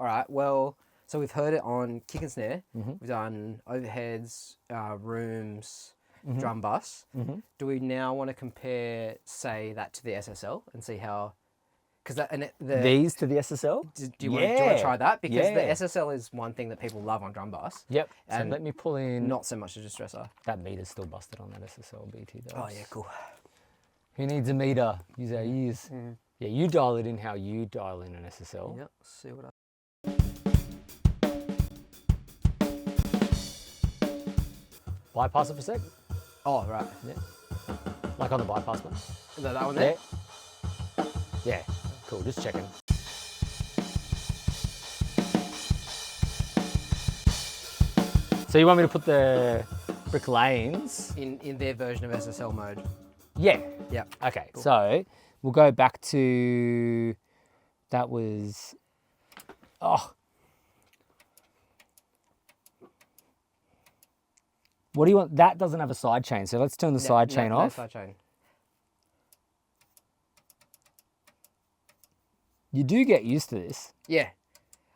All right. Well, so we've heard it on kick and snare. We've done overheads, rooms, drum bus. Do we now want to compare, say, that to the SSL and see how? Because these to the SSL. Do you want to try that? Because the SSL is one thing that people love on drum bus. Yep. And so let me pull in. Not so much a distressor. That meter's still busted on that SSL BT though. Oh yeah, cool. Who needs a meter? Use our ears. Yeah, you dial it in how you dial in an SSL. Yep. See what Bypass it for a sec. Oh right. Yeah. Like on the bypass one. Is that one there? Yeah. Cool. Just checking. So you want me to put the brick lanes in their version of SSL mode? Yeah. Yeah. Okay. Cool. So we'll go back to that was What do you want? That doesn't have a side chain, so let's turn the side chain off. No side chain. You do get used to this. Yeah.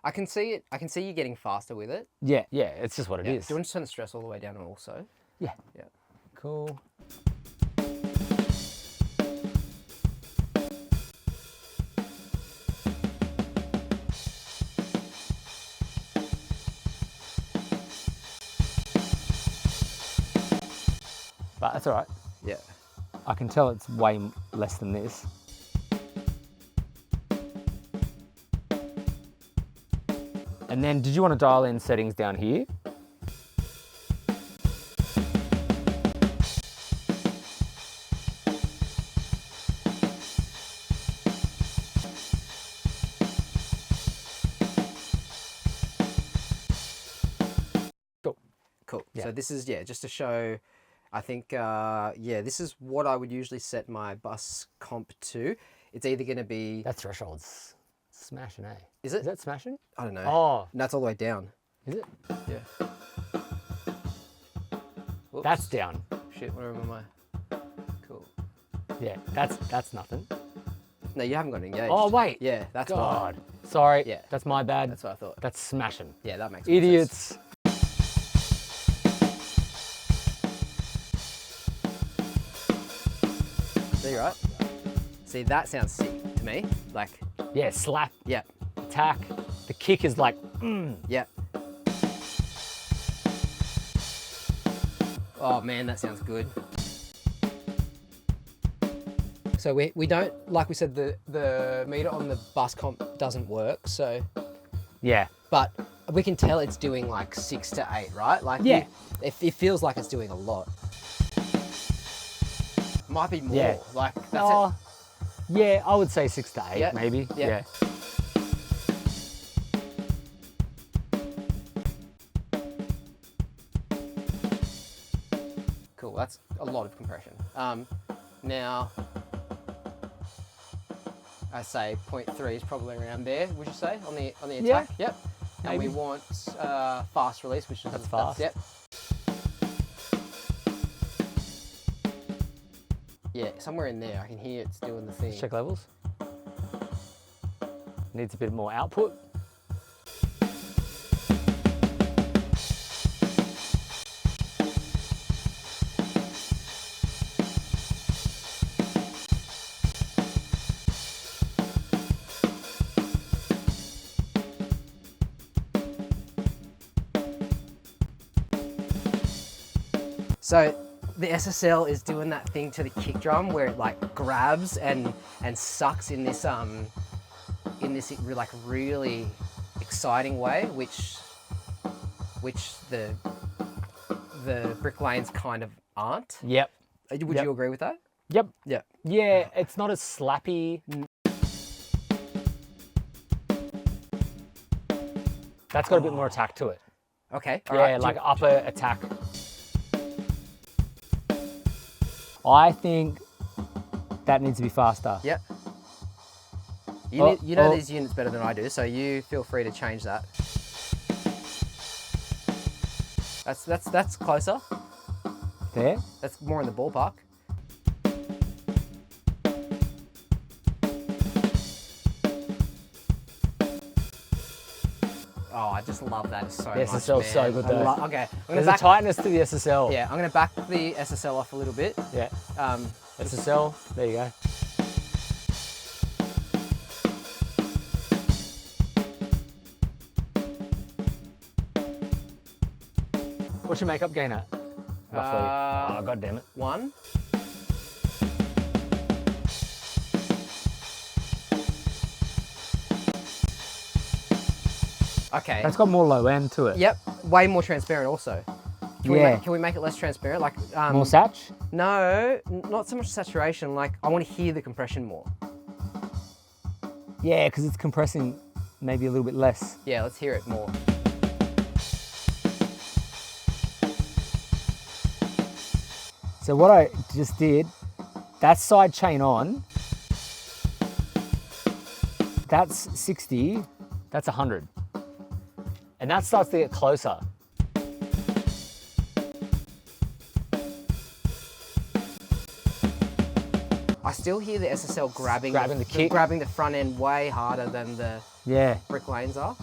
I can see it. I can see you getting faster with it. Yeah, it's just what it is. Do you want to turn the stress all the way down also? Yeah. Yeah. Cool. But that's all right. Yeah. I can tell it's way less than this. And then, did you want to dial in settings down here? Cool. Yeah. So this is, just to show, I think, this is what I would usually set my bus comp to. It's either going to be... That threshold's smashing, eh? Is it? Is that smashing? I don't know. Oh. No, it's all the way down. Is it? Yeah. Whoops. That's down. Shit, where am I? Cool. Yeah, that's nothing. No, you haven't got it engaged. Oh, wait. Yeah, that's God. why. Sorry. Yeah. That's my bad. That's what I thought. That's smashing. Yeah, that makes more sense. Idiots. See, right? See, that sounds sick to me. Like, Yeah, slap, yeah, attack. The kick is like, yeah. Oh man, that sounds good. So we don't, like we said, the meter on the bus comp doesn't work, so, yeah. but we can tell it's doing like 6 to 8, right? Like, Yeah. it feels like it's doing a lot. Might be more, Yeah. like, that's it. Yeah, I would say 6 to 8, Yeah. maybe. Yeah. Yeah. Cool, that's a lot of compression. Now, I say 0.3 is probably around there, would you say, on the Yeah. attack? Yep. And Maybe. we want fast release, which is That's fast. Yep. Yeah, somewhere in there, I can hear it's doing the thing. Check levels. Needs a bit more output. So the SSL is doing that thing to the kick drum where it like grabs and sucks in this like really exciting way, which the brick lanes kind of aren't. Yep. Would Yep. you agree with that? Yep. Yeah. Yeah, it's not as slappy. That's got a bit more attack to it. Okay. Yeah, alright. like upper attack. I think that needs to be faster. Yep. Oh, You know oh. these units better than I do, so you feel free to change that. That's closer. There. That's more in the ballpark. Oh, I just love that so The much, SSL 's so man. good I though. okay, I'm gonna There's a back. tightness to the SSL. Yeah, I'm gonna back the SSL off a little bit. Yeah. SSL, there you go. What's your makeup gain at? Roughly. Oh, God damn it. 1. Okay. That's got more low end to it. Yep. Way more transparent also. Can we make it less transparent? Like More satch? No, not so much saturation. Like I want to hear the compression more. Yeah, because it's compressing maybe a little bit less. Yeah, let's hear it more. So what I just did, that side chain on, that's 60, that's 100. And that starts to get closer. I still hear the SSL grabbing the kick. grabbing the front end way harder than the Yeah. brick lanes are.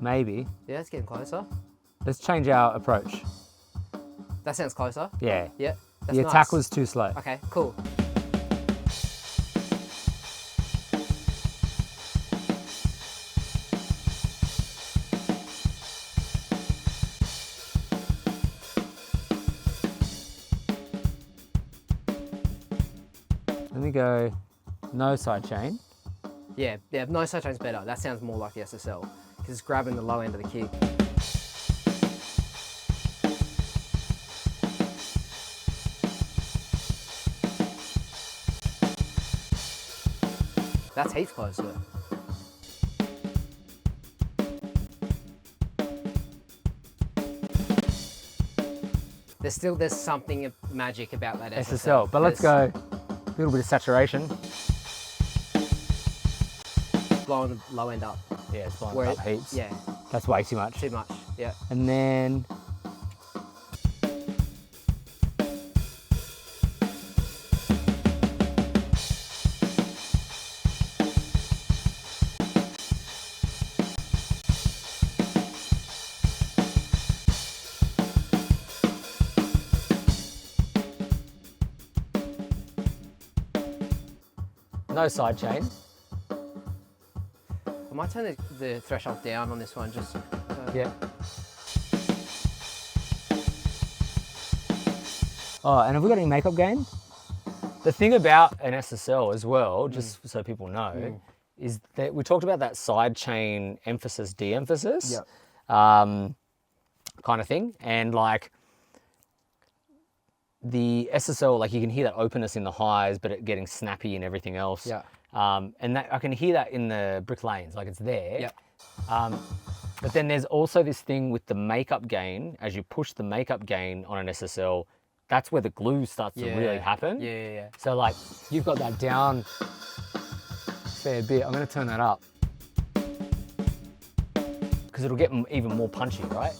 Maybe. Yeah, it's getting closer. Let's change our approach. That sounds closer. Yeah. Yeah, that's The nice. attack was too slow. Okay, cool. Let me go no side chain. Yeah, no sidechain's better. That sounds more like the SSL because it's grabbing the low end of the kick. That's heaps closer. There's something magic about that SSL. But let's go a little bit of saturation. Blowing the low end up. Yeah, it's blowing Where up heaps. Yeah, That's way too much. too much. Yeah. And then no side chain. I might turn the threshold down on this one just. Yeah. Oh, and have we got any makeup gain? The thing about an SSL as well, just so people know, is that we talked about that side chain emphasis, de-emphasis kind of thing. And like the SSL, like you can hear that openness in the highs, but it getting snappy and everything else. Yeah. And that I can hear that in the brick lanes, like it's there. Yep. But then there's also this thing with the makeup gain. As you push the makeup gain on an SSL, that's where the glue starts to really happen. Yeah. So like you've got that down fair bit. I'm going to turn that up because it'll get even more punchy, right?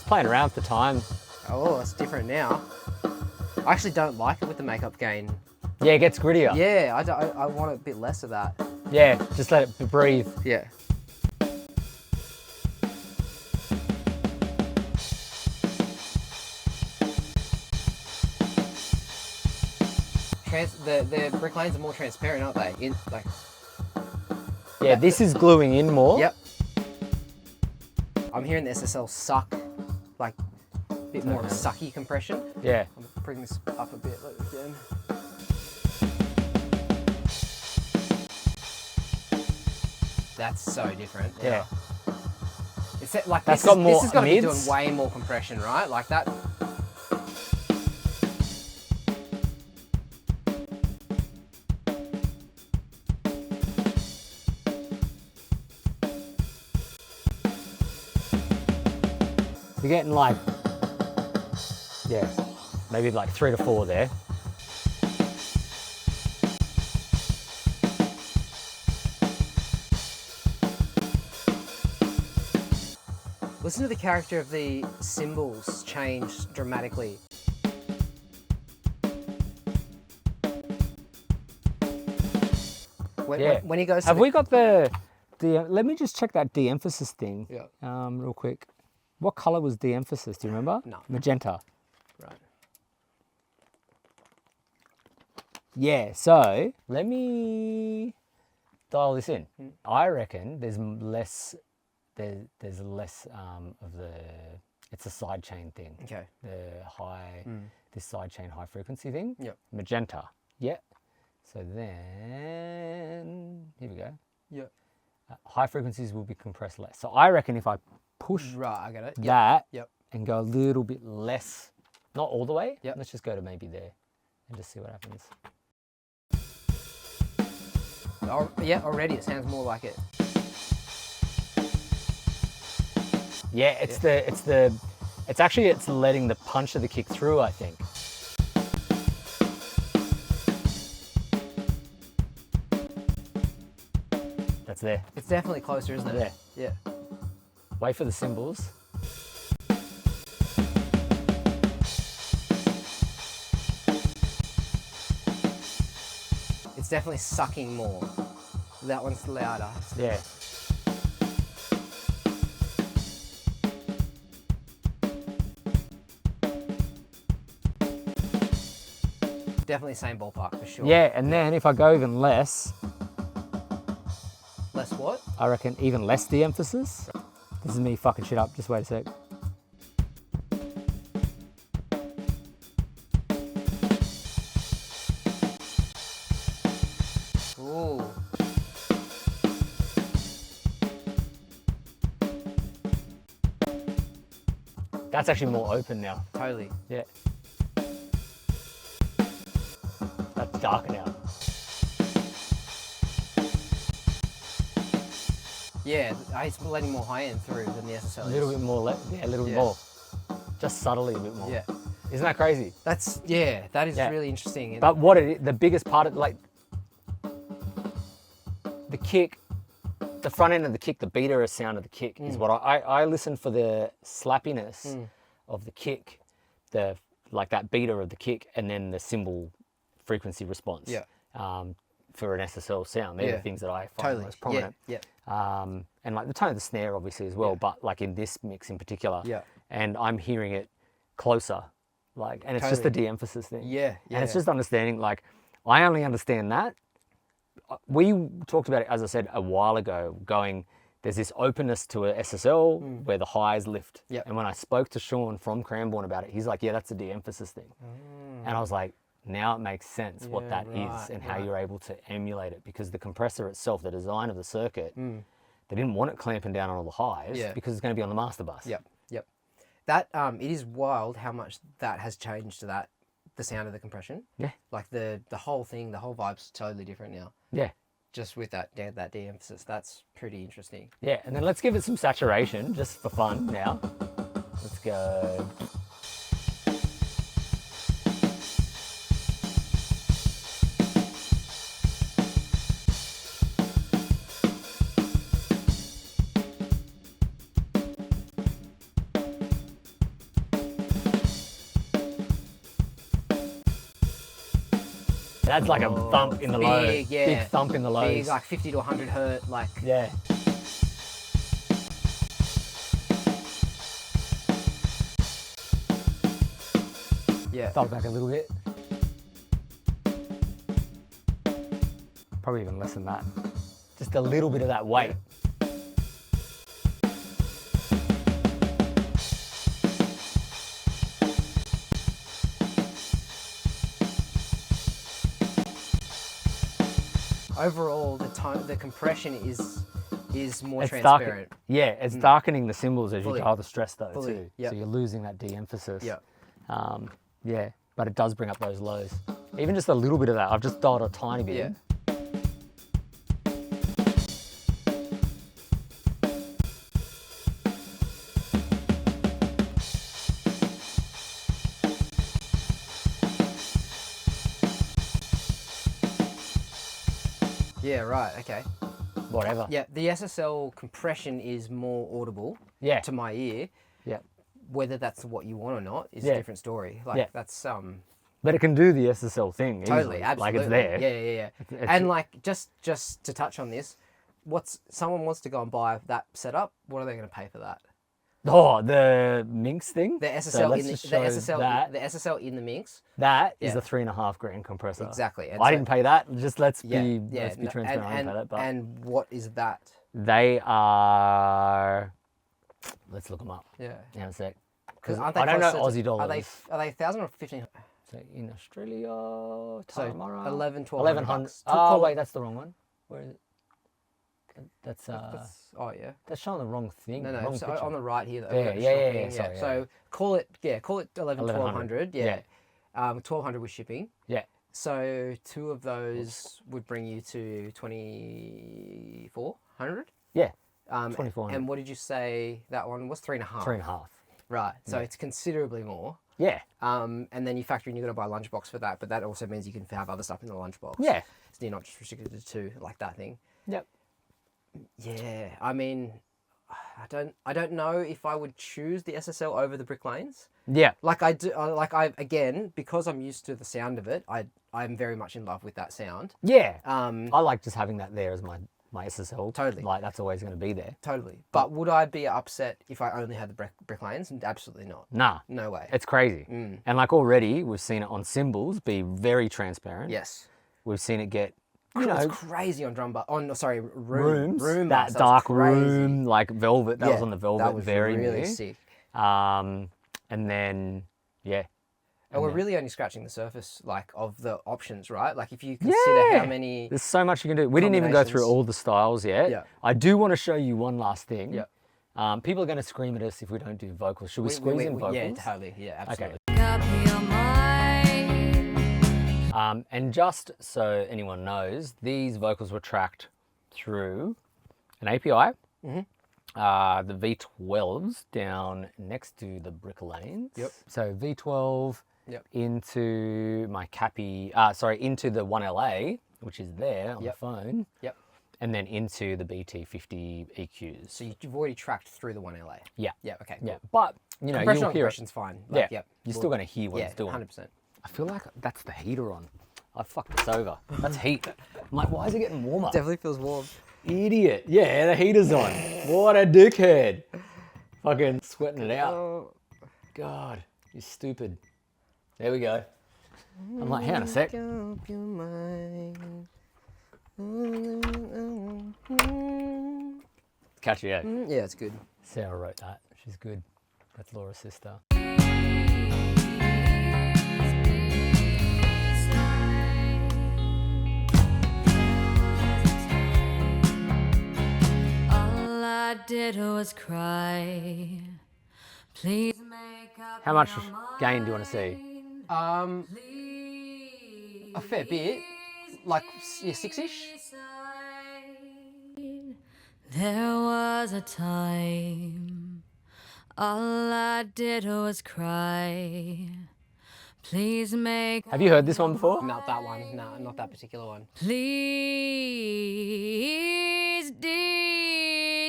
Playing around for time. Oh, it's different now. I actually don't like it with the makeup gain. Yeah, it gets grittier. Yeah, I want a bit less of that. Yeah, just let it breathe. Yeah. The brick lanes are more transparent, aren't they? Yeah, this is gluing in more. Yep. I'm hearing the SSL suck, like a bit more of a sucky compression. Yeah. I'm bringing this up a bit again. That's so different. Yeah. It's like That's this got is, more this has got to be mids. doing way more compression, right? Like that. You're getting like, yeah, maybe like 3 to 4 there. Listen to the character of the cymbals change dramatically. When he goes to Have we got the, let me just check that de-emphasis thing real quick. What color was de-emphasis, do you remember? No. Magenta. Right. Yeah, so let me dial this in. I reckon there's less, there's less of the, it's a sidechain thing. Okay. The high, this sidechain high frequency thing. Yep. Magenta. Yeah. So then, here we go. Yep. High frequencies will be compressed less. So I reckon if I push I get it. that Yep. and go a little bit less, not all the way. Yep. Let's just go to maybe there and just see what happens. Oh, yeah, already it sounds more like it. Yeah, it's it's letting the punch of the kick through, I think. That's there. It's definitely closer, isn't it? Yeah. Yeah. Wait for the cymbals. It's definitely sucking more. That one's louder. Yeah. Definitely same ballpark for sure. Yeah, and then if I go even less, Less what? I reckon even less de-emphasis. This is me fucking shit up, just wait a sec. Ooh. That's actually more open now. Totally. Yeah. That's darker now. Yeah, it's letting more high end through than the SSL. A little bit more, yeah, a little bit more. Just subtly a bit more. Yeah. Isn't that crazy? That is really interesting. But the biggest part of, like, the kick, the front end of the kick, the beater sound of the kick is what I listen for the slappiness of the kick, like that beater of the kick, and then the cymbal frequency response. Yeah. For an SSL sound, they're the things that I find most prominent. Yeah. And like the tone of the snare obviously as well, but like in this mix in particular. Yeah. And I'm hearing it closer, like, and it's just the de-emphasis thing. Yeah. And it's just understanding, like, I only understand that. We talked about it, as I said, a while ago, going, there's this openness to a SSL where the highs lift. Yep. And when I spoke to Sean from Cranborne about it, he's like, yeah, that's a de-emphasis thing. And I was like, now it makes sense what that is and how you're able to emulate it, because the compressor itself, the design of the circuit, they didn't want it clamping down on all the highs because it's going to be on the master bus. Yep. That it is wild how much that has changed the sound of the compression. Yeah. Like the whole thing, the whole vibe's totally different now. Yeah. Just with that de-emphasis, that's pretty interesting. Yeah, and then let's give it some saturation just for fun now. Let's go. That's like a thump in the low. Big thump in the lows. Big, like 50 to 100 hertz, like. Yeah. Yeah. Thump back a little bit. Probably even less than that. Just a little bit of that weight. Overall, the compression is more It's transparent. It's darkening the cymbals as Fully. you dial the stress though Fully, too. yep. So you're losing that de-emphasis. Yeah. Yeah, but it does bring up those lows. Even just a little bit of that. I've just dialed a tiny bit. Yeah. Yeah, right, okay. whatever. Yeah, the SSL compression is more audible Yeah. to my ear. Yeah. Whether that's what you want or not is Yeah. a different story. Like Yeah. that's But it can do the SSL thing totally, easily. absolutely. Like it's there. Yeah. It's- And like just to touch on this, someone wants to go and buy that setup, what are they going to pay for that? Oh, the Minx thing? The So SSL let's in the just show that. the SSL in the Minx. That is Yeah. the $3.5 compressor. Exactly. And I so- didn't pay that. Just let's Yeah, be yeah. transparent. I didn't pay that. But And what is that? they are. Let's look them up. Yeah. In a sec. Because I don't know Aussie dollars. Are they 1,000 or 1,500? So in Australia, So Tomorrow, 1,100 bucks. Oh wait, that's the wrong one. Where is it? That's oh yeah. that's showing the wrong thing. No, wrong so picture. on the right here. There, yeah. Sorry, So call it 1,100. Yeah. Yeah. 1,200 with shipping. Yeah. So two of those would bring you to 2,400. Yeah. 2,400. And what did you say that one was? 3.5. 3.5. Right. So it's considerably more. Yeah. And then you factor in you've got to buy a lunchbox for that, but that also means you can have other stuff in the lunchbox. Yeah. So you're not just restricted to two like that thing. Yep. Yeah, I mean, I don't know if I would choose the SSL over the Brick Lanes. Yeah. Like I do, again, because I'm used to the sound of it, I'm very much in love with that sound. Yeah. I like just having that there as my SSL. Totally. Like that's always going to be there. Totally. But would I be upset if I only had the Brick Lanes? Absolutely not. Nah. No way. It's crazy. And like already we've seen it on cymbals be very transparent. Yes. We've seen it get It's crazy on drum, rooms. That dark room, like velvet. That was on the velvet. That was very really new. sick. And then And we're really only scratching the surface, like, of the options, right? Like, if you consider how many... There's so much you can do. We didn't even go through all the styles yet. Yeah. I do want to show you one last thing. Yeah. People are going to scream at us if we don't do vocals. Should we squeeze in vocals? Yeah, totally. Yeah, absolutely. And just so anyone knows, these vocals were tracked through an API. The V12s down next to the Brick Lanes. Yep. So V12 into my into the 1LA, which is there on the phone. Yep. And then into the BT50 EQs. So you've already tracked through the 1LA. Yeah. Yeah, okay. Yeah. But, you know, Compression you'll on hear compression's fine. Like, You're still going to hear what it's doing. 100%. I feel like that's the heater on. I fucked this over. That's heat. I'm like, why is it getting warmer? Definitely feels warm. Idiot. Yeah, the heater's on. What a dickhead. Fucking sweating it out. Oh. God, you're stupid. There we go. I'm like, hang on a sec. Catchy, yeah. Yeah, it's good. Sarah wrote that. She's good. That's Laura's sister. All I did was cry. Please make up How much your gain do you want to see? A fair bit. Like, 6-ish? There was a time all I did was cry. Please make Have you heard this one before? Not that one. No, not that particular one. Please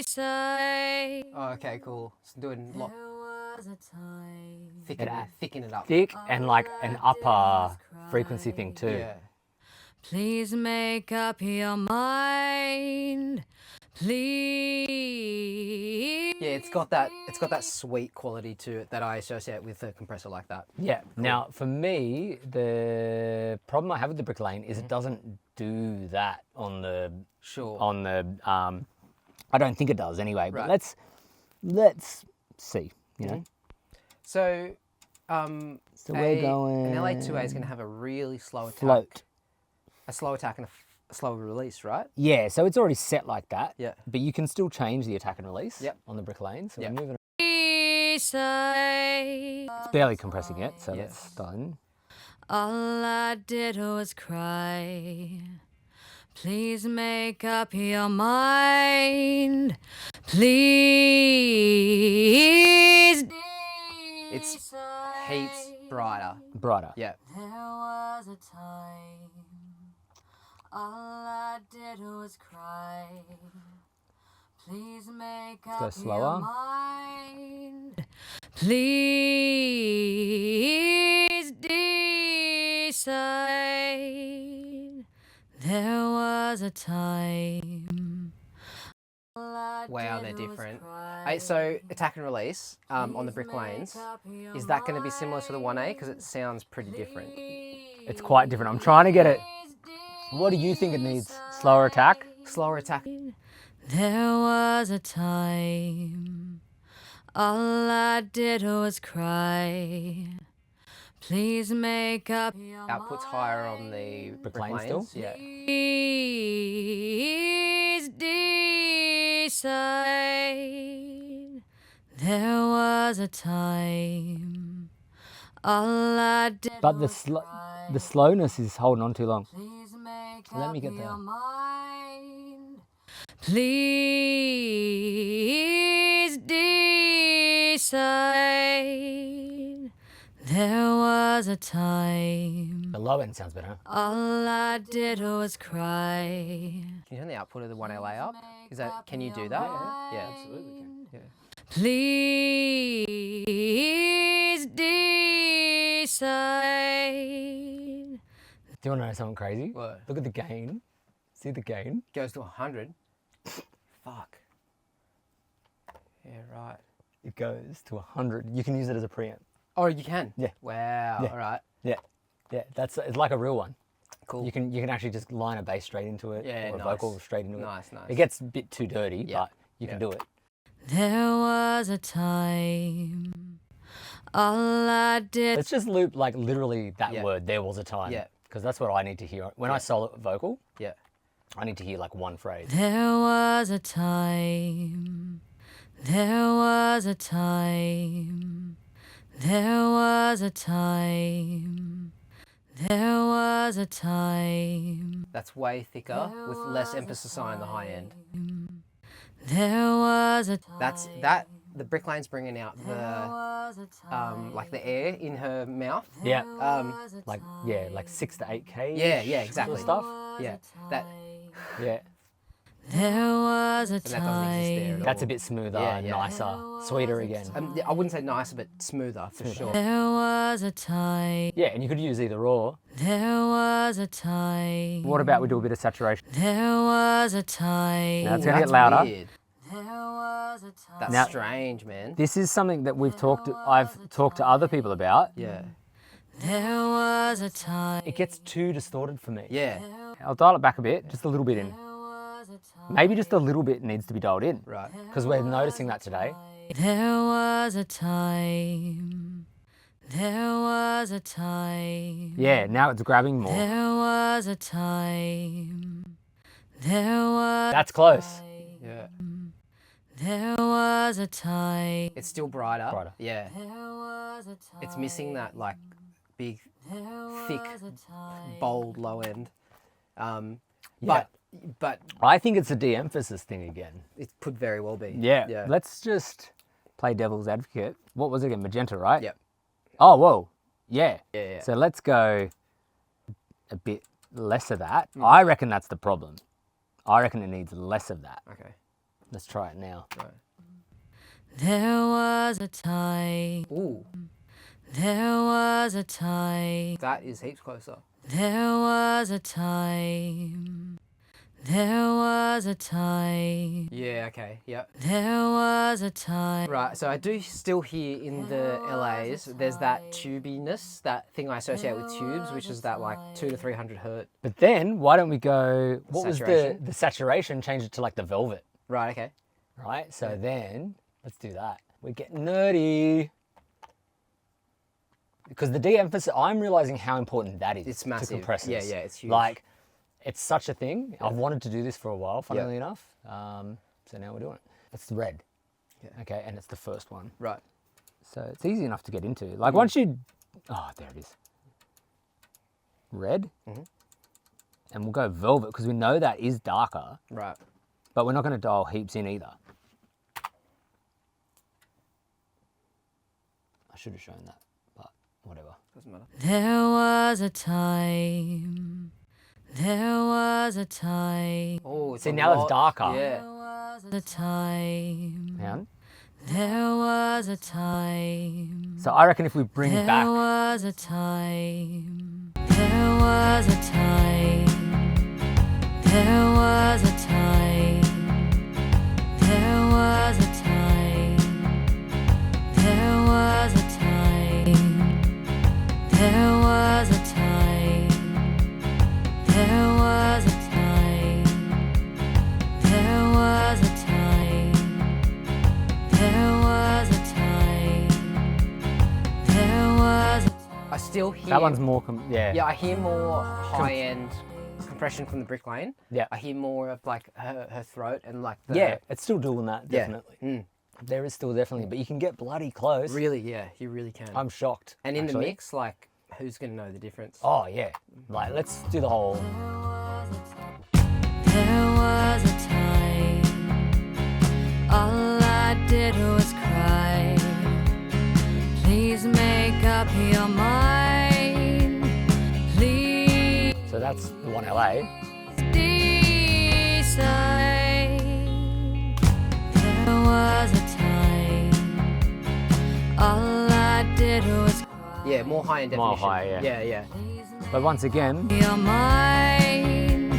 decide. Oh, okay, cool. It's doing There was a time. thicken it up. Thick and like an upper frequency thing too. Yeah. Please make up your mind. Please. Yeah, it's got that sweet quality to it that I associate with a compressor like that. Yeah. Now, for me, the problem I have with the Brick Lane is it doesn't do that on the. Sure. On the. I don't think it does anyway. But Right. let's see. You know. So, So we're going. an LA2a is going to have a really slow attack. Float. A slow attack and a slower release, right? Yeah. So it's already set like that. Yeah. But you can still change the attack and release. Yep. On the Brick Lane. So Yep. we're moving. Decide. It's barely compressing yet. So Yes. that's done. All I did was cry. Please make up your mind. Please. It's heaps brighter. Brighter. Yeah. There was a time All I did was cry. Please make go up your slower. mind. Please decide. There was a time. All I Wow, did they're was different. cry. So attack and release on the Please brick lanes. make up your Is that going to be similar to the 1A? Because it sounds pretty different. It's quite different. I'm trying to get it. What do you think it needs? Slower attack? Slower attack. There was a time. All I did was cry. Please make up your Output's higher on the brick Bricklane lanes. still? Yeah. Please decide. There was a time. All I did But was cry. the slowness is holding on too long. Please make Let up me get your there. mind. Please decide. There was a time. The low end sounds better. All I did was cry. Can you turn the output of the 1LA up? Is that? Can you do that? Yeah, absolutely can. Yeah. Please decide. Do you want to know something crazy? What? Look at the gain. See the gain? Goes to 100. Fuck. Yeah, right. It goes to 100. You can use it as a preamp. Oh, you can? Yeah. Wow. Yeah. All right. Yeah, yeah. It's like a real one. Cool. You can actually just line a bass straight into it, Yeah, or a nice. vocal straight into Nice, it. nice. It gets a bit too dirty, Yeah. but you can do it. There was a time. All I did. Let's just loop like literally that Yeah. word. There was a time. Yeah. Because that's what I need to hear when I solo vocal. Yeah. I need to hear like one phrase. There was a time. There was a time. There was a time. There was a time. That's way thicker with less emphasis on the high end. There was a time. That's that. The brick lane's bringing out There the was a time. like the air in her mouth. Yeah. Was a Like time. yeah, like 6 to 8K. Yeah, exactly. Stuff. Yeah. That Yeah. There was a and that doesn't exist there time. at all. That's a bit smoother, Yeah, yeah. nicer, sweeter again. I wouldn't say nicer, but smoother for sure. There was a time. Yeah, and you could use either or. There was a time. What about we do a bit of saturation? There was a time. Now it's gonna That's get louder. weird. There was a time. That's Now- strange, man. This is something that I've talked to other people about. Yeah. There was a time. It gets too distorted for me. Yeah. I'll dial it back a bit, just a little bit in. There was a time. Maybe just a little bit needs to be dialed in. Right. Because we're noticing that today. There was a time. There was a time. Yeah, now it's grabbing more. There was a time. There was. That's close. Yeah. There was a time. It's still brighter. Brighter. Yeah. There was a time. It's missing that like big, There thick, was a time. bold low end. Yeah. But I think it's a de-emphasis thing again. it could very well be. Yeah. Yeah. Let's just play devil's advocate. What was it again? Magenta, right? Yep. Oh, whoa. Yeah. Yeah, yeah. So let's go a bit less of that. I reckon that's the problem. I reckon it needs less of that. Okay. Let's try it now. Right. There was a time. Ooh, There was a time. that is heaps closer. There was a time. There was a time. Yeah. Okay. Yep. There was a time. Right. So I do still hear in the LAs. There's that tubiness, that thing I associate with tubes, which is that like 200 to 300 hertz. But then why don't we go, what was Saturation? the saturation, change it to like the velvet, Right. Okay. right? So then let's do that. We're getting nerdy. Because the de-emphasis, I'm realizing how important that is It's massive. to compressors. Yeah, yeah, it's huge. Like, it's such a thing. I've wanted to do this for a while, funnily enough. So now we're doing it. It's the red. Yeah. Okay, and it's the first one. Right. So it's easy enough to get into. Like once you, oh, there it is. Red. And we'll go velvet because we know that is darker, Right. but we're not going to dial heaps in either. I should have shown that, but whatever. Doesn't matter. There was a time. There was a time. Oh, See, now it's darker. Yeah. There was a time. Hang on. There was a time. So I reckon if we bring There back, was a time. There was a time. There was a time. There was a time. There was a time. There was a time. There was a time. There was a time. There was a time. There was a I still hear. that one's more, Yeah, I hear more high-end compression from the Brick Lane. Yeah. I hear more of like her throat and like the. yeah, it's still doing that, Yeah. definitely. Mm. There is still definitely, but you can get bloody close. Really, yeah, you really can. I'm shocked. and in actually. the mix, like, who's gonna know the difference? Oh yeah, like let's do the whole. There was a time. All I did was cry. Please make up your mind. Please So that's the one LA. decide. There was a time. All I did was cry. Yeah, more high-end definition. More high, yeah. Yeah, yeah. But once again, Your mind.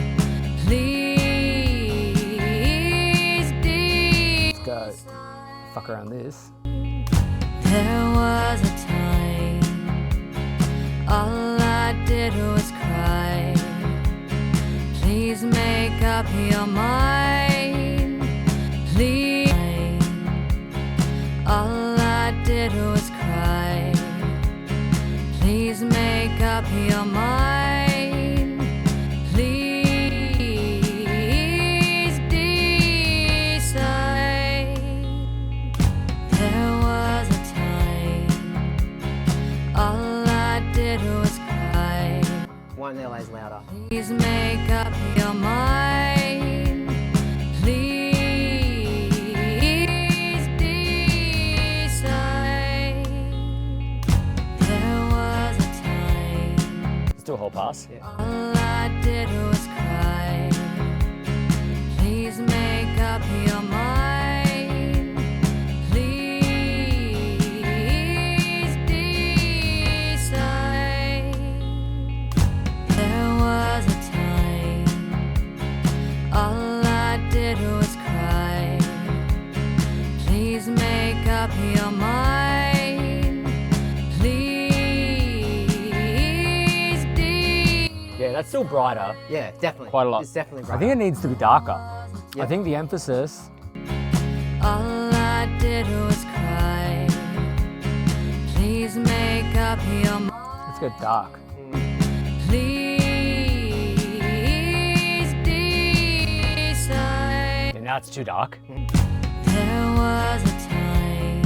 Please let's go fuck around this. There was a time. All I did was cry. Please make up your mind. Please. All I did was cry. Please make up your mind. Please decide. There was a time. All I did was cry. One LA's louder. Please make up your mind. Please decide. There was a time. Let's do a whole pass. Yeah. All I did was cry. Please make up your mind. Please decide. There was a time. All I did was cry. Please make up your mind. Please decide. Yeah, that's still brighter. Yeah, definitely. Quite a lot. It's definitely I bright. think it needs to be darker. Yeah. I think the emphasis. All I did was cry. Please make up your mind. Let's go dark. Please decide. Yeah, now it's too dark. There was a time.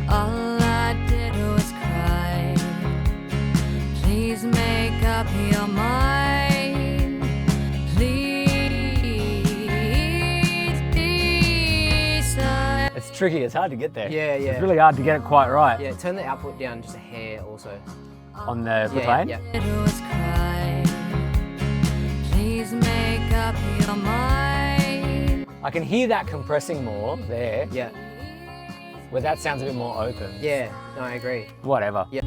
All I did was cry. Please make up your mind. Please decide. It's tricky. It's hard to get there. Yeah, yeah. It's really hard to get it quite right Yeah, turn the output down just a hair also. on the Brick Yeah, Lane. yeah. It was cry. Please make up your mind. I can hear that compressing more there, Yeah, where that sounds a bit more open. yeah, no, I agree. Whatever. Yeah.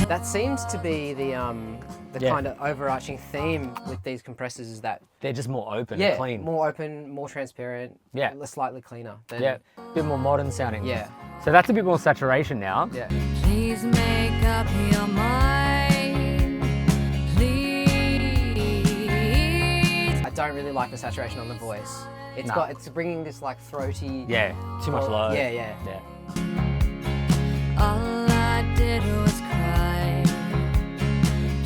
That seems to be the Yeah. kind of overarching theme with these compressors is that, They're just more open, yeah, clean. more open, more transparent, Yeah. slightly cleaner. Than, Yeah, a bit more modern sounding. Yeah, So that's a bit more saturation now. yeah. Please make up your mind. Please. I don't really like the saturation on the voice. No. It's bringing this like throaty. Yeah, too much low. Yeah, yeah. Yeah. All I did was cry.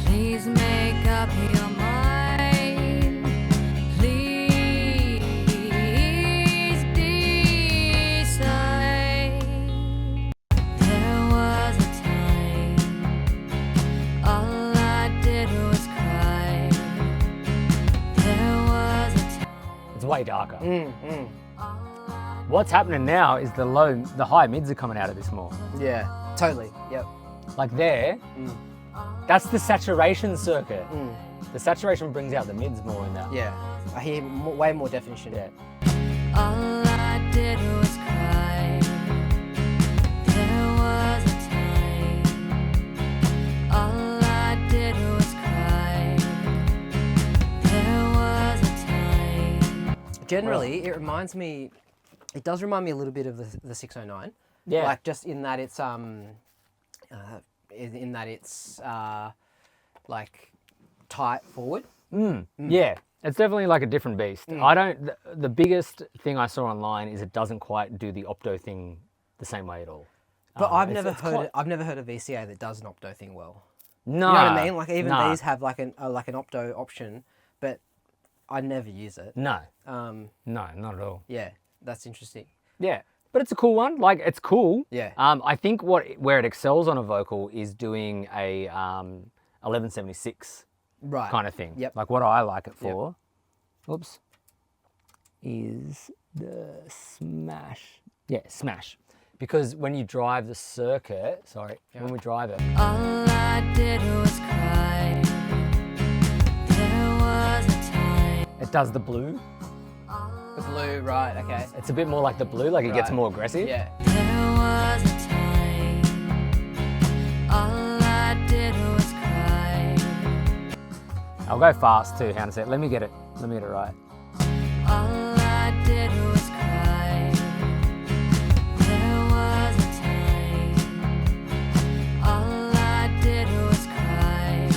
Please make up your mind. Please decide. There was a time. All I did was cry. There was a time. It's way darker. Mm, mm. What's happening now is the high mids are coming out of this more. Yeah, totally. Yep. Like there, Mm. that's the saturation circuit. Mm. The saturation brings out the mids more in that. Yeah, I hear way more definition. Yeah. All I did was cry. There was a time. All I did was cry. There was a time. Generally, it reminds me. It does remind me a little bit of the 609. Yeah. Like just in that it's like tight forward. Yeah, it's definitely like a different beast. I don't. The biggest thing I saw online is it doesn't quite do the opto thing the same way at all. But I've it's never heard quite- I've never heard a VCA that does an opto thing well. No, You know what I mean? Like even no, these have like an opto option, but I never use it. No, Um, no, not at all. yeah, that's interesting. Yeah, but it's a cool one. Like it's cool. Yeah. I think where it excels on a vocal is doing a 1176 Right. kind of thing. Yep. Like what I like it for. Oops. Is the smash. Yeah, smash. Because when you drive the circuit, when we drive it, All I did was cry. There was a time. it does the blue. The blue, right? Okay. It's a bit more like the blue, like it gets Right. more aggressive. Yeah. There was a time. All I did was cry. I'll go fast too, hang on a sec. Let me get it right. All I did was cry. There was a time. All I did was cry.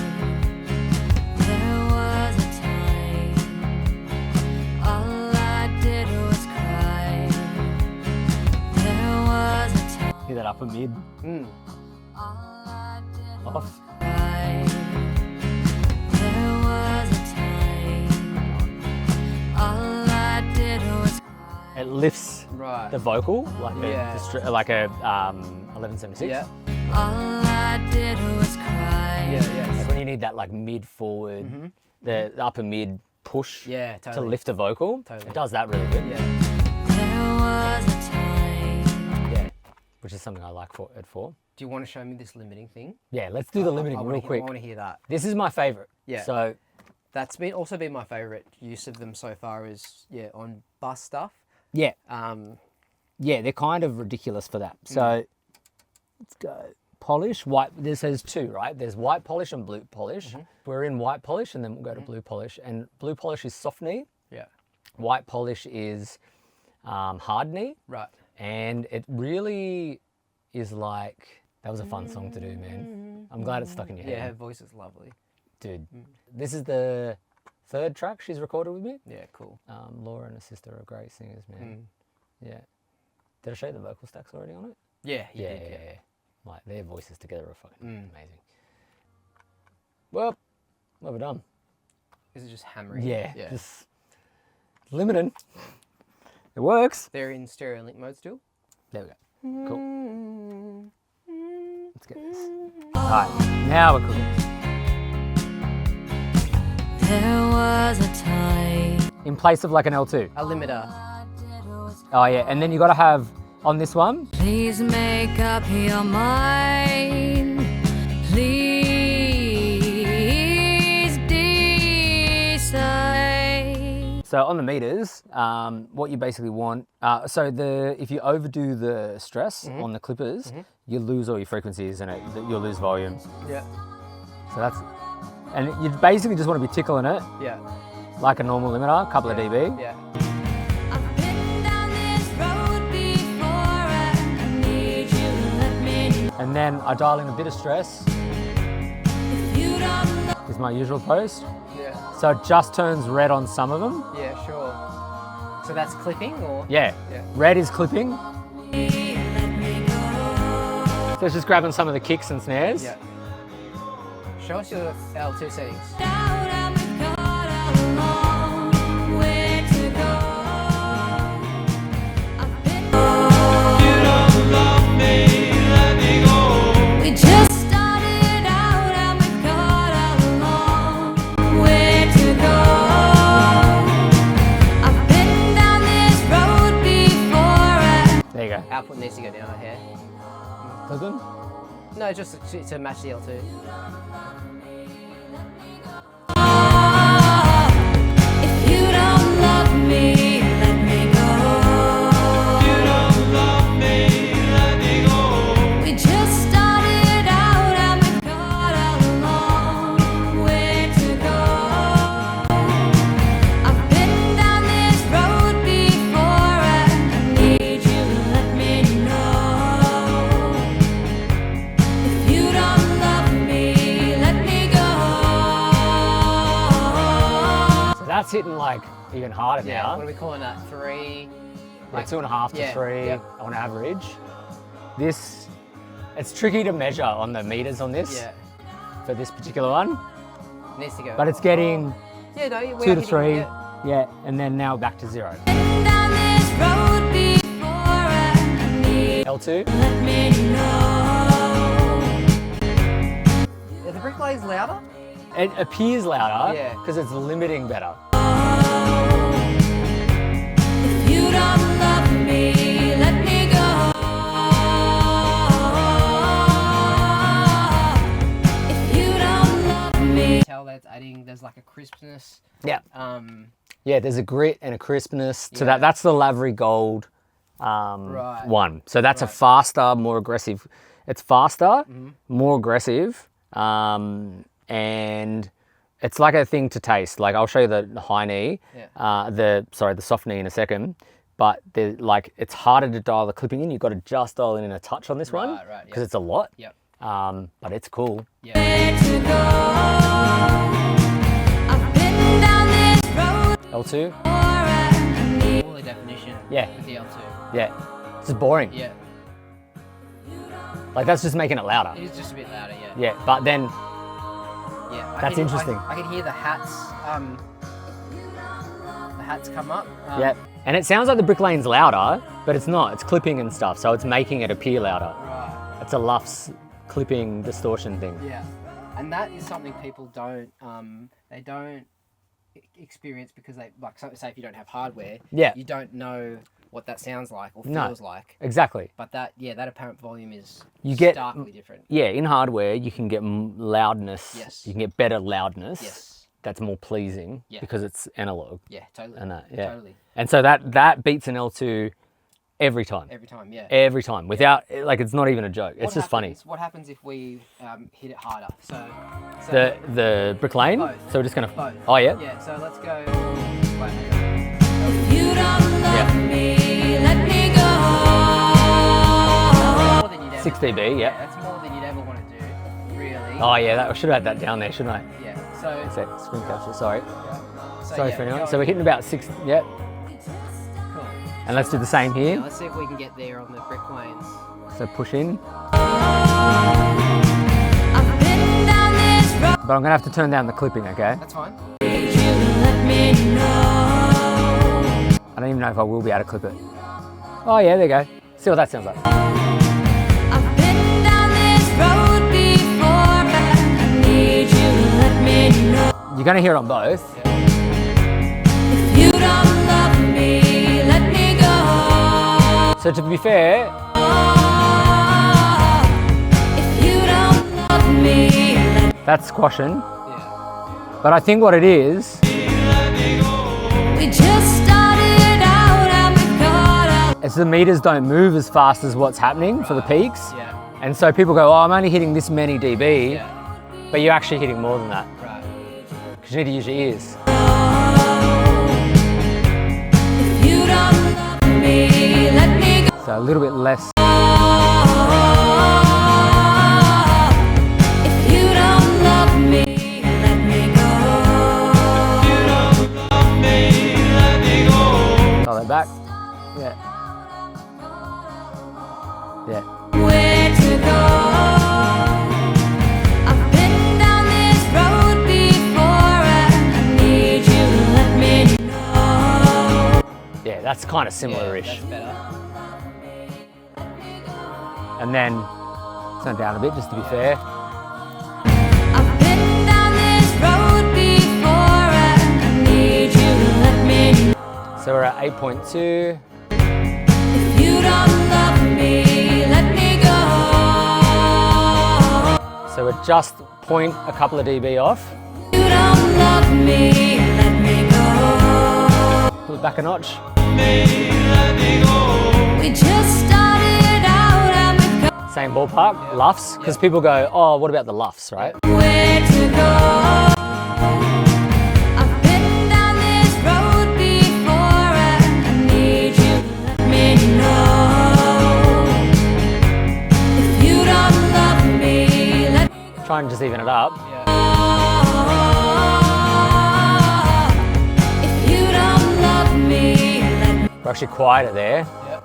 There was a time. All I did was cry. There was a time. Hear that upper mid All I did was off. cry. There was a time. All I did was cry. It lifts Right. the vocal like Yeah. like a 1176. Yeah. All I did was cry. Yeah. Like Yeah. when you need that like mid forward, the upper mid push Yeah. to Totally. lift a vocal, Totally. it does that really good. Yeah. There was a time. Yeah, which is something I like it for. Do you want to show me this limiting thing? Yeah, let's do the limiting real quick. I want to hear that. This is my favorite. Yeah. So That's also been my favourite use of them so far is on bus stuff. yeah, Yeah, they're kind of ridiculous for that. So let's go polish white. This has two, right? There's white polish and blue polish. We're in white polish, and then we'll go to blue polish. And blue polish is soft knee. Yeah. White polish is hard knee. Right. And it really is like, that was a fun song to do, man. I'm glad it's stuck in your Yeah, her head. voice is lovely. Dude, this is the third track she's recorded with me. Yeah, cool. Laura and her sister are great singers, man. Yeah. Did I show you the vocal stacks already on it? Yeah, you Yeah, did, yeah. Like, their voices together are fucking amazing. Well, what have we done? Is it just hammering? Yeah, Yeah. just limited. It works. They're in stereo link mode still? There we go. Cool. Let's get this. All right, now we're cooking. There was a time. In place of like an L2. A limiter. Oh yeah, and then you got to have on this one. Please make up your mind. Please decide. So on the meters, what you basically want. If you overdo the stress on the clippers, you lose all your frequencies and you'll lose volume. Yeah. So that's, and you basically just want to be tickling it Yeah. like a normal limiter, a couple of dB. Yeah. I've been down this road before. I need you to let me know. And then I dial in a bit of stress. If you don't know. Is my usual post. Yeah. So it just turns red on some of them. Yeah, sure. So that's clipping or? Yeah. Yeah. Red is clipping. So it's just grabbing some of the kicks and snares. Yeah. Show us your L2 settings. Doubt I'm caught along. Where to go? I've been. You don't love me, let me go. We just started out and we got along. Where to go? I've been down this road before. There you go. Output needs to go down here. Clipping. No, just to match the L2. that's hitting like even harder Yeah, now. what are we calling that? 3? Like 2.5 to 3 yeah. on average. This, it's tricky to measure on the meters on this Yeah. for this particular one, Needs to go. but it's getting yeah, no, we 2 are to hitting- 3, yeah. yeah, and then now back to 0. Down this road before I need. L2, Let me know. Are the Brick Lanes louder? it appears louder Yeah. because it's limiting better. If you don't love me, let me go. If you don't love me. Tell that it's adding, there's like a crispness. Yeah. Um, Yeah, there's a grit and a crispness to Yeah. that. That's the Lavery Gold Right. one. So that's a Right. faster, more aggressive. It's faster, Mm-hmm. more aggressive, and it's like a thing to taste. Like I'll show you the high knee, Yeah. the soft knee in a second. But it's harder to dial the clipping in. You've got to just dial in a touch on this one Right, right, because yeah. it's a lot. Yep. But it's cool. Yeah. Where to go? I've been down this road L2, before I need. All the definition. Yeah. With the L2. yeah, it's just boring. Yeah. Like that's just making it louder. It is just a bit louder, yeah. Yeah, but then Yeah. That's interesting. I can hear the hats come up. yeah, and it sounds like the Brick Lane's louder, but it's not. It's clipping and stuff, so it's making it appear louder. Right. It's a LUFS clipping distortion thing. Yeah. And that is something people don't experience because they, like, say if you don't have hardware, Yeah. you don't know what that sounds like or No. feels like. Exactly. But that apparent volume is You get- starkly different. Yeah, in hardware you can get loudness. Yes. You can get better loudness. Yes. That's more pleasing Yeah. because it's analog Yeah, totally. and that. Yeah. Totally. And so that beats an L2 every time. Every time, yeah. Every time, without like it's not even a joke. It's just funny. What happens if we hit it harder? So The Brick Lane. Both. So we're just gonna. both. Oh yeah. Yeah. So let's go. If you don't love me, let me go. More than you'd ever. 6 dB. Yeah. That's more than you'd ever want to do, really. Oh yeah. I should have had that down there, shouldn't I? Yeah. So. Sec, screen capture. Sorry. so Sorry yeah, for anyone. go So we're on. hitting about 6. Yeah. Cool. And let's do the same Yeah, here. let's see if we can get there on the Brick Lanes. So push in. I've been down this road. But I'm gonna have to turn down the clipping. Okay. That's fine. Need you to let me know. I don't even know if I will be able to clip it. Oh yeah. There you go. See what that sounds like. I've been down this road before. I need you to let me know. You're gonna hear it on both. If you don't love me, let me go. So to be fair, If you don't love me, let that's squashing. Yeah. But I think what it is, we just started out and we got out. is the meters don't move as fast as what's happening for the peaks. Yeah. And so people go, oh, I'm only hitting this many dB, Yeah. but you're actually hitting more than that Right. because you need to use your ears. If you don't love me, let me go. So a little bit less. If you don't love me, let me go. Dial that back. Yeah. Yeah. Where to go? I've been down this road before. I need you to let me know. Yeah, that's kind of Yeah, similar-ish. that's better. And then turn it down a bit just to be fair. I've been down this road before. I need you to let me know. So we're at 8.2. If you don't love me, let me go. So we're just a couple of dB off. If you don't love me, let me go. Pull it back a notch. We just started out and we got Same ballpark, LUFS, because people go, oh, what about the LUFS, right? where to go. I've been down this road before. I need you to let me know. If you don't love me, let me Try and just even it up. Yeah. go. We're actually quieter there. Yep.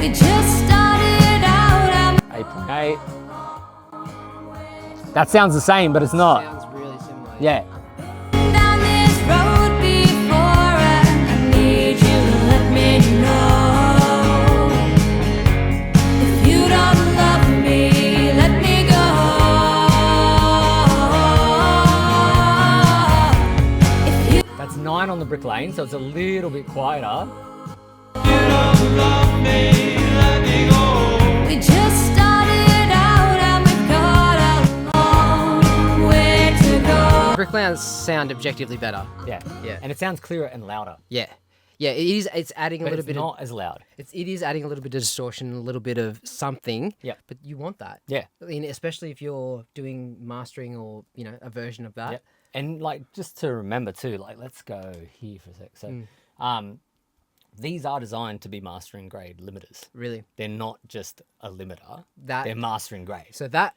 We just started out. 8.8. That sounds the same, but it's not. Sounds really similar. Yeah. Down this road before. I need you to let me know. If you don't love me, let me go. If you That's 9 on the Brick Lane, so it's a little bit quieter. We just started out and we've got a long way to go. Bricklane's sound objectively better. Yeah. Yeah. And it sounds clearer and louder. Yeah. Yeah, it is. It's adding a But little it's bit not as loud. it is adding a little bit of distortion, a little bit of something. Yeah. But you want that. Yeah. I mean, especially if you're doing mastering or, you know, a version of that. Yep. And like, just to remember too, like, let's go here for a sec. So, these are designed to be mastering grade limiters. Really. They're not just a limiter. That- They're mastering grade. So that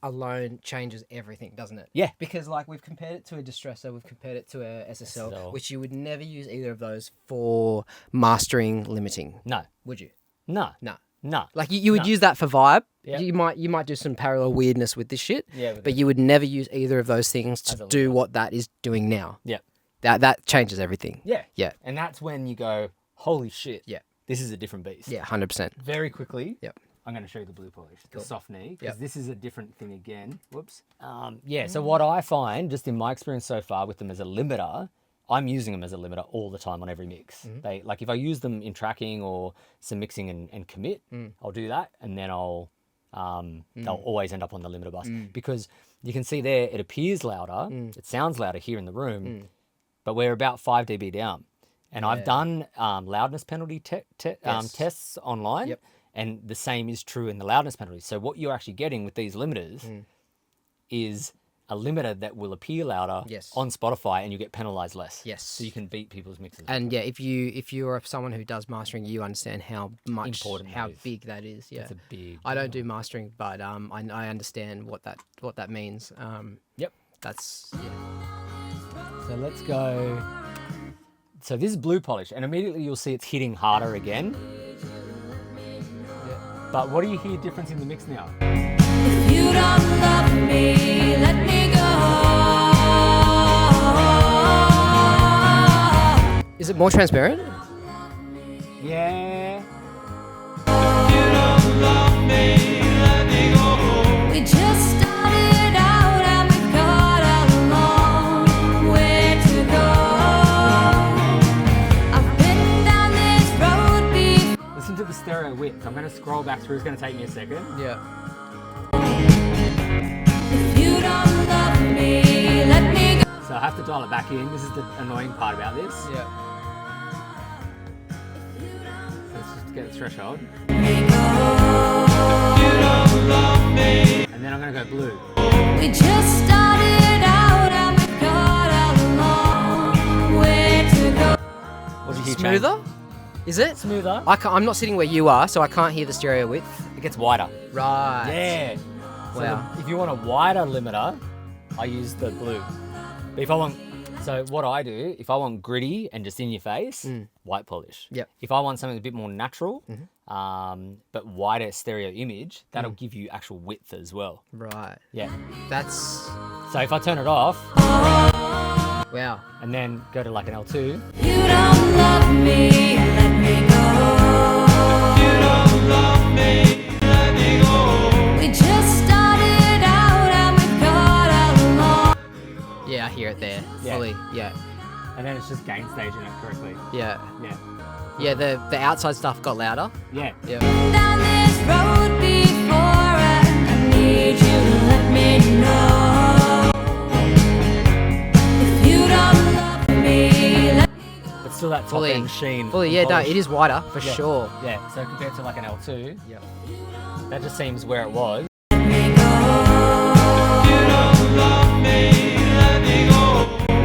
alone changes everything, doesn't it? Yeah. Because like we've compared it to a distressor, we've compared it to a SSL, SSL. which you would never use either of those for mastering limiting, No, would you? no, No. no. Like you would No. use that for vibe. Yeah. You might do some parallel weirdness with this shit. Yeah, with But it. you would never use either of those things As to a do limiter. what that is doing now. Yeah. That changes everything. Yeah. Yeah. And that's when you go, holy shit. Yeah. This is a different beast. Yeah, 100%. Very quickly. Yep. I'm going to show you the blue polish, the soft knee, Yep. because this is a different thing again. Whoops. Yeah, so what I find, just in my experience so far with them as a limiter, I'm using them as a limiter all the time on every mix. They like if I use them in tracking or some mixing and commit, I'll do that, and then they'll always end up on the limiter bus because you can see there it appears louder, it sounds louder here in the room, but we're about 5 dB down. And I've done loudness penalty tests online, Yep. and the same is true in the loudness penalty. So what you're actually getting with these limiters is a limiter that will appear louder Yes. on Spotify, and you get penalized less. Yes. So you can beat people's mixes. And yeah, if you're someone who does mastering, you understand how much Important that how is. big that is. Yeah. It's a big I don't do mastering, but I understand what that means. Yep. That's yeah. So let's go. So this is blue polish, and immediately you'll see it's hitting harder again. But what do you hear difference in the mix now? If you don't love me, let me go. Is it more transparent? Yeah. We just started out and we've got a long way to go. I've been down this road before. Listen to the stereo width. I'm going to scroll back through. It's going to take me a second. Yeah. If you don't love me, let me go. So I have to dial it back in. This is the annoying part about this. Yeah. Let's just get the threshold. Let me go. And then I'm going to go blue. We just started out and we've got a long way to go. What did you hear? Smoother? Is it? Smoother. I'm not sitting where you are, so I can't hear the stereo width. It gets wider. Right. Yeah. So Wow. if you want a wider limiter, I use the blue. But if I want, so what I do, if I want gritty and just in your face, white polish. Yep. If I want something a bit more natural, but wider stereo image, that'll give you actual width as well. Right. Yeah. That's So if I turn it off wow. and then go to like an L2, You don't love me, let me go. You don't love me, let me go. We just started out and we've got a long. Yeah, I hear it there. Yeah. Fully. Yeah. and then it's just gain staging it correctly. Yeah. Yeah. Yeah, the outside stuff got louder. Yeah. Yeah. Down this road before, I need you to let me know. If you don't love me, let me go. But still that top Fully. end sheen. Fully, and yeah, no, polish. it is wider for Yeah. sure. Yeah, so compared to like an L2, Yeah. that just seems where it was.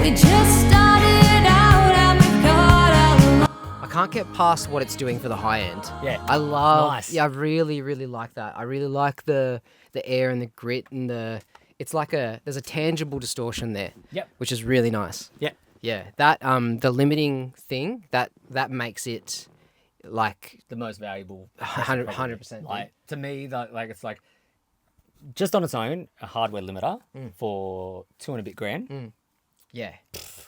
We just started out and we've got a long. I can't get past what it's doing for the high end. Yeah. I love. Nice. Yeah, I really, really like that. I really like the air and the grit and the. It's like there's a tangible distortion there. Yep. Which is really nice. Yeah. Yeah. That the limiting thing that makes it like The most valuable. 100%. Like to me, like it's like just on its own, a hardware limiter for 200 bit grand. Yeah.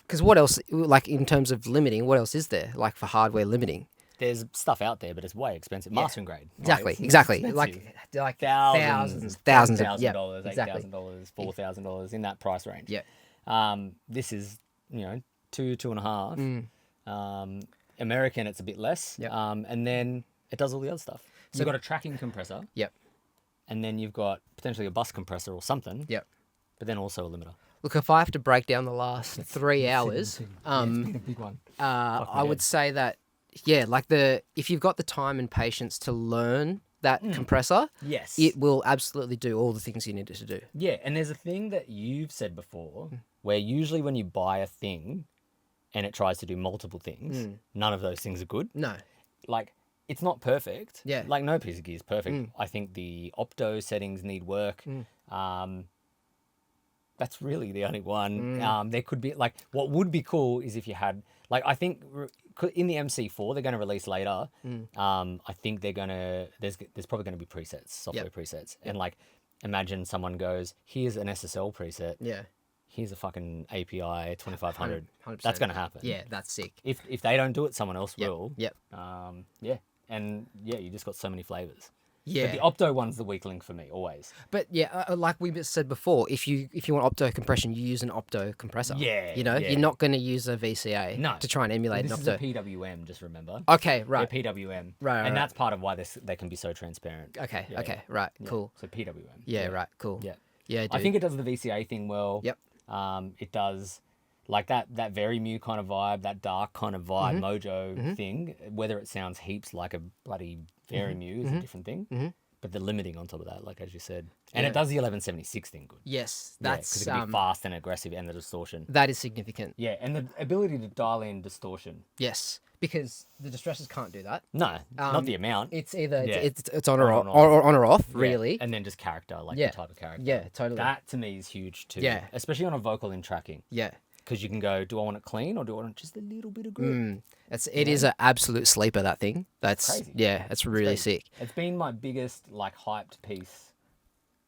Because what else? Like in terms of limiting, what else is there? Like for hardware limiting. There's stuff out there, but it's way expensive. Mastering grade. Exactly. It's Exactly. expensive. Like thousands of $8,000, exactly. $8,000, $4,000 in that price range. Yeah. This is 2.5. American, it's a bit less. Yep. And then it does all the other stuff. So you've got a tracking compressor. Yep. And then you've got potentially a bus compressor or something. Yep. But then also a limiter. Look, if I have to break down the last 3 hours, It's been a big one. I would say that, yeah, like if you've got the time and patience to learn that compressor, Yes. it will absolutely do all the things you need it to do. Yeah, and there's a thing that you've said before where usually when you buy a thing and it tries to do multiple things, none of those things are good. No. Like, it's not perfect. Yeah. Like, no piece of gear is perfect. I think the Opto settings need work. That's really the only one. There could be, like, what would be cool is if you had, like, I think in the MC4 they're going to release later. I think they're going to, there's probably going to be presets, software presets. And, like, imagine someone goes, here's an SSL preset. Yeah. Here's a fucking API 2500. 100%. That's going to happen. Yeah, that's sick. If they don't do it, someone else will. Yep. Yeah. And yeah, you just got so many flavors. Yeah. But the Opto one's the weak link for me, always. But yeah, like we said before, if you want opto compression, you use an opto compressor. Yeah, You know, yeah. you're not going to use a VCA No. to try and emulate This an is a opto. PWM, just remember. Okay, right. They're PWM. Right, And right. that's part of why they can be so transparent. Okay, Yeah, okay, right, yeah. cool. So PWM. Yeah, right, cool. Yeah. Yeah, dude. I think it does the VCA thing well. Yep. It does like that Vari-Mu kind of vibe, that dark kind of vibe, mojo thing. Whether it sounds heaps like a bloody Vari-Mu is a different thing. But the limiting on top of that, like as you said, and it does the 1176 thing good. Yes, Because that's it can be fast and aggressive, and the distortion. that is significant. Yeah, and the ability to dial in distortion. Yes, because the distressors can't do that. No, not the amount. It's either Yeah. it's on or Or off, on or or on or off, Yeah, really. and then just character, like Yeah. the type of character. Yeah, totally. That to me is huge too. Yeah. Especially on a vocal in tracking. Yeah. Because you can go, do I want it clean or do I want just a little bit of grip? It is an absolute sleeper, that thing. That's crazy. yeah, it's really sick. It's been my biggest like hyped piece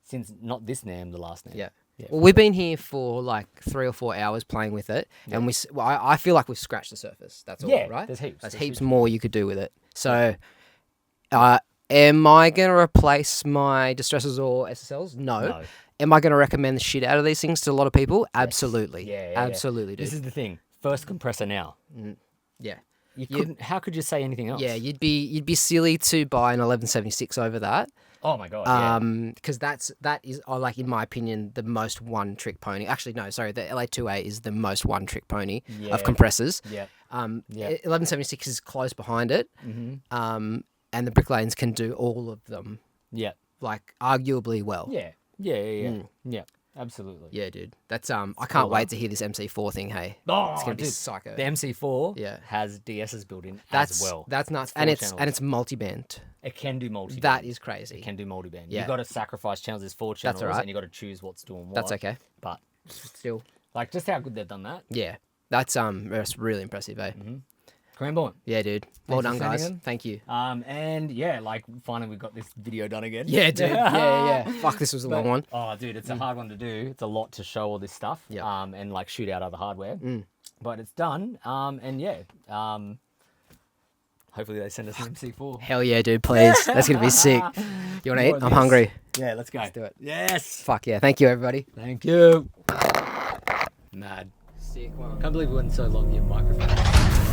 since not this NAMM, the last NAMM. Yeah. Yeah. Well, we've been here for like 3 or 4 hours playing with it, and I feel like we've scratched the surface. That's all, Yeah, right? there's heaps. There's There's heaps more you could do with it. So, am I gonna replace my distressors or SSLs? No. Am I gonna recommend the shit out of these things to a lot of people? Absolutely. Yeah, absolutely, dude. This is the thing. First compressor now. Yeah. You couldn't. How could you say anything else? Yeah, you'd be silly to buy an 1176 over that. Oh my god. Yeah. Because that is like in my opinion the most one trick pony. Actually, no, sorry, the LA2a is the most one trick pony Yeah. of compressors. Yeah. 1176 is close behind it. And the Bricklanes can do all of them Yeah. like arguably well. Yeah. Yeah. Absolutely. Yeah, dude. That's I can't wait to hear this MC4 thing. Hey, Oh, it's gonna be dude, psycho. The MC4 Yeah. has DSs built in That's as well. That's nuts, It's and 4 it's channels. and it's multi-band. It can do multi. That is crazy. It can do multi-band. Yeah. You've got to sacrifice channels. There's 4 channels, all right. and you've got to choose what's doing what. That's okay. But Still, like, just how good they've done that. yeah. That's really impressive, eh? Cranborne. Yeah, dude. Well Thanks done, for guys. sending them. Thank you. And yeah, like finally we got this video done again. Yeah, dude. Yeah. Fuck, this was a long one. Oh, dude, it's a hard one to do. It's a lot to show all this stuff. Yeah. And like shoot out other hardware. But it's done. And yeah. Hopefully they send us an MC4. Hell yeah, dude. Please. That's gonna be sick. You wanna eat? More of I'm this. hungry. Yeah, let's go. Let's do it. Yes. Fuck yeah. Thank you, everybody. Thank you. Mad. Sick one. Can't believe we went so long here, microphone.